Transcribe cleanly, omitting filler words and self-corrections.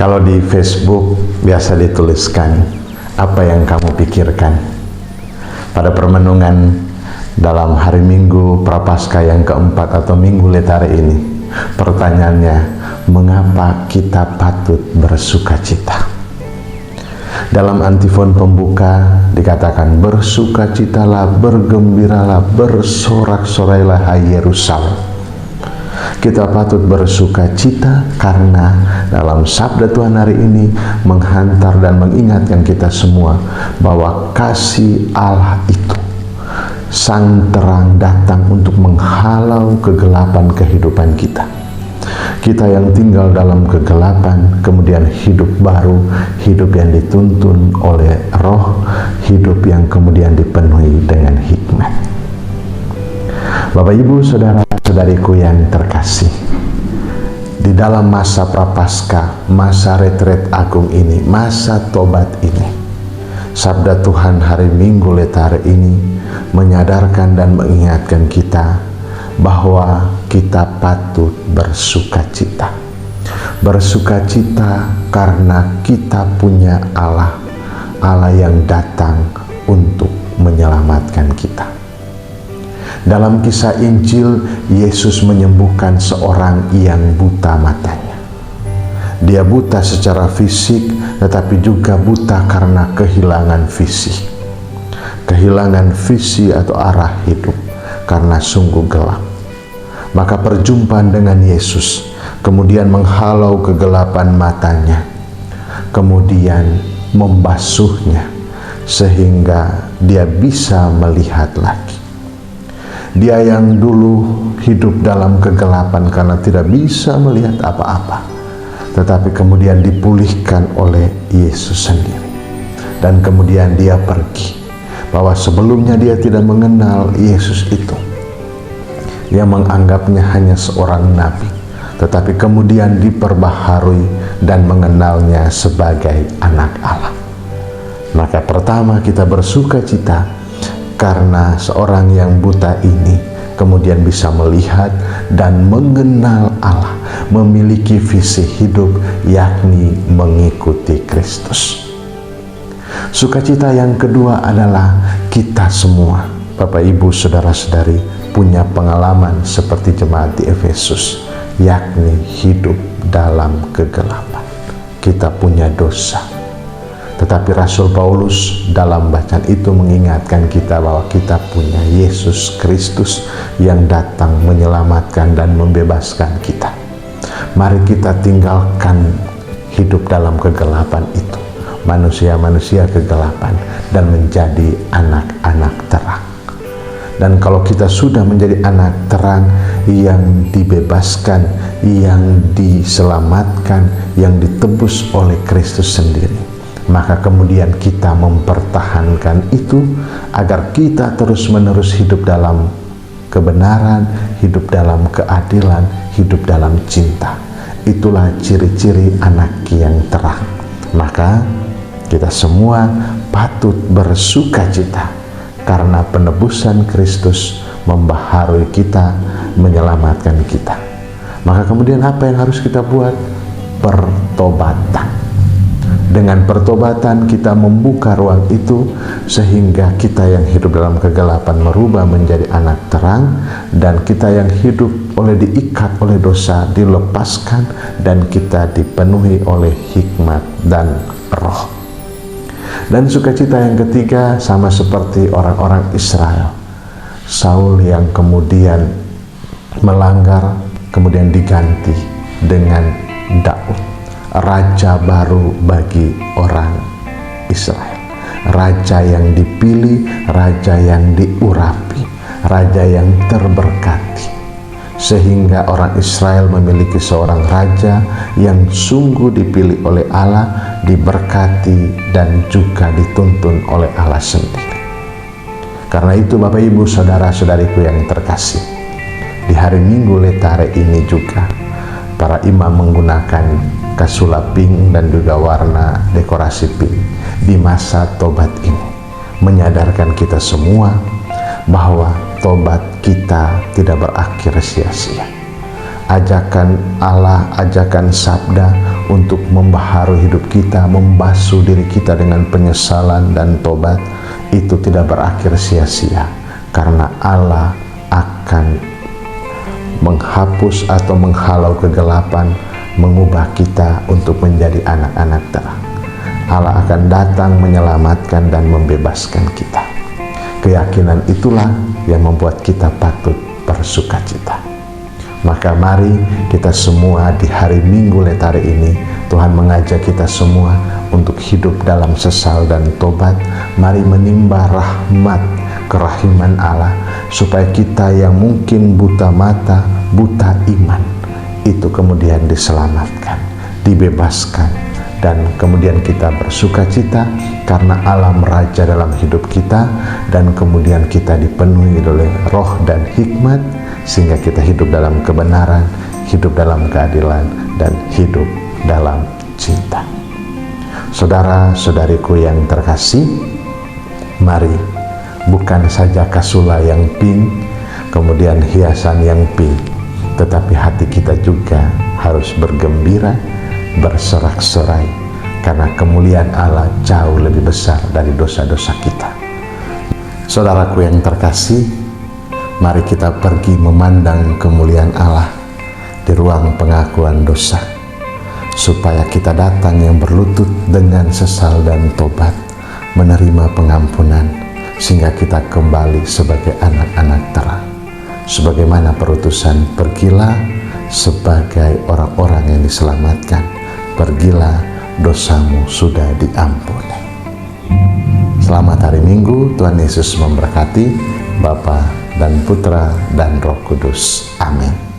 Kalau di Facebook biasa dituliskan, apa yang kamu pikirkan? Pada permenungan dalam hari Minggu Prapaskah yang keempat atau Minggu Letare ini, pertanyaannya, mengapa kita patut bersukacita? Dalam antifon pembuka dikatakan, bersukacitalah, bergembiralah, bersorak-sorailah hai Yerusalem. Kita patut bersukacita karena dalam sabda Tuhan hari ini menghantar dan mengingatkan kita semua bahwa kasih Allah itu sang terang datang untuk menghalau kegelapan kehidupan kita. Kita yang tinggal dalam kegelapan kemudian hidup baru, hidup yang dituntun oleh Roh, hidup yang kemudian dipenuhi dengan hikmat. Bapak, Ibu, saudara-saudariku yang terkasih, di dalam masa Prapaskah, masa retret agung ini, masa tobat ini, sabda Tuhan hari Minggu Letare ini menyadarkan dan mengingatkan kita bahwa kita patut bersukacita. Bersukacita karena kita punya Allah, Allah yang datang untuk menyelamatkan kita. Dalam kisah Injil, Yesus menyembuhkan seorang yang buta matanya. Dia buta secara fisik, tetapi juga buta karena kehilangan visi. Kehilangan visi atau arah hidup karena sungguh gelap. Maka perjumpaan dengan Yesus kemudian menghalau kegelapan matanya, kemudian membasuhnya sehingga dia bisa melihat lagi. Dia yang dulu hidup dalam kegelapan karena tidak bisa melihat apa-apa, tetapi kemudian dipulihkan oleh Yesus sendiri. Dan kemudian dia pergi, bahwa sebelumnya dia tidak mengenal Yesus itu. Dia menganggapnya hanya seorang nabi, tetapi kemudian diperbaharui dan mengenalnya sebagai anak Allah. Maka pertama kita bersukacita karena seorang yang buta ini kemudian bisa melihat dan mengenal Allah, memiliki visi hidup, yakni mengikuti Kristus. Sukacita yang kedua adalah kita semua, Bapak, Ibu, saudara-saudari, punya pengalaman seperti jemaat di Efesus, yakni hidup dalam kegelapan. Kita punya dosa. Tetapi Rasul Paulus dalam bacaan itu mengingatkan kita bahwa kita punya Yesus Kristus yang datang menyelamatkan dan membebaskan kita. Mari kita tinggalkan hidup dalam kegelapan itu, manusia-manusia kegelapan, dan menjadi anak-anak terang. Dan kalau kita sudah menjadi anak terang yang dibebaskan, yang diselamatkan, yang ditebus oleh Kristus sendiri, maka kemudian kita mempertahankan itu agar kita terus-menerus hidup dalam kebenaran, hidup dalam keadilan, hidup dalam cinta. Itulah ciri-ciri anak yang terang. Maka kita semua patut bersukacita karena penebusan Kristus membaharui kita, menyelamatkan kita. Maka kemudian apa yang harus kita buat? Pertobatan. Dengan pertobatan kita membuka ruang itu sehingga kita yang hidup dalam kegelapan merubah menjadi anak terang, dan kita yang hidup diikat oleh dosa dilepaskan, dan kita dipenuhi oleh hikmat dan Roh. Dan sukacita yang ketiga sama seperti orang-orang Israel. Saul yang kemudian melanggar kemudian diganti dengan Daud, raja baru bagi orang Israel, raja yang dipilih, raja yang diurapi, raja yang terberkati, sehingga orang Israel memiliki seorang raja yang sungguh dipilih oleh Allah, diberkati, dan juga dituntun oleh Allah sendiri. Karena itu Bapak, Ibu, saudara-saudariku yang terkasih, di hari Minggu Letare ini juga para imam menggunakan kasulap pink dan juga warna dekorasi pink di masa tobat ini, menyadarkan kita semua bahwa tobat kita tidak berakhir sia-sia. Ajakan Allah, ajakan sabda untuk membaharui hidup kita, membasuh diri kita dengan penyesalan dan tobat, itu tidak berakhir sia-sia, karena Allah akan menghapus atau menghalau kegelapan, mengubah kita untuk menjadi anak-anak terang. Allah akan datang menyelamatkan dan membebaskan kita. Keyakinan itulah yang membuat kita patut bersukacita. Maka mari kita semua di hari Minggu Letare ini, Tuhan mengajak kita semua untuk hidup dalam sesal dan tobat. Mari menimba rahmat kerahiman Allah, supaya kita yang mungkin buta mata, buta iman, itu kemudian diselamatkan, dibebaskan, dan kemudian kita bersukacita karena Allah meraja dalam hidup kita, dan kemudian kita dipenuhi oleh roh dan hikmat, sehingga kita hidup dalam kebenaran, hidup dalam keadilan, dan hidup dalam cinta. Saudara-saudariku yang terkasih, mari bukan saja kasula yang pink, kemudian hiasan yang pink, tetapi hati kita juga harus bergembira, bersorak-sorai, karena kemuliaan Allah jauh lebih besar dari dosa-dosa kita. Saudaraku yang terkasih, mari kita pergi memandang kemuliaan Allah di ruang pengakuan dosa, supaya kita datang yang berlutut dengan sesal dan tobat, menerima pengampunan, sehingga kita kembali sebagai anak-anak terang. Sebagaimana perutusan, pergilah sebagai orang-orang yang diselamatkan, pergilah, dosamu sudah diampuni. Selamat hari Minggu, Tuhan Yesus memberkati, Bapa dan Putra dan Roh Kudus. Amin.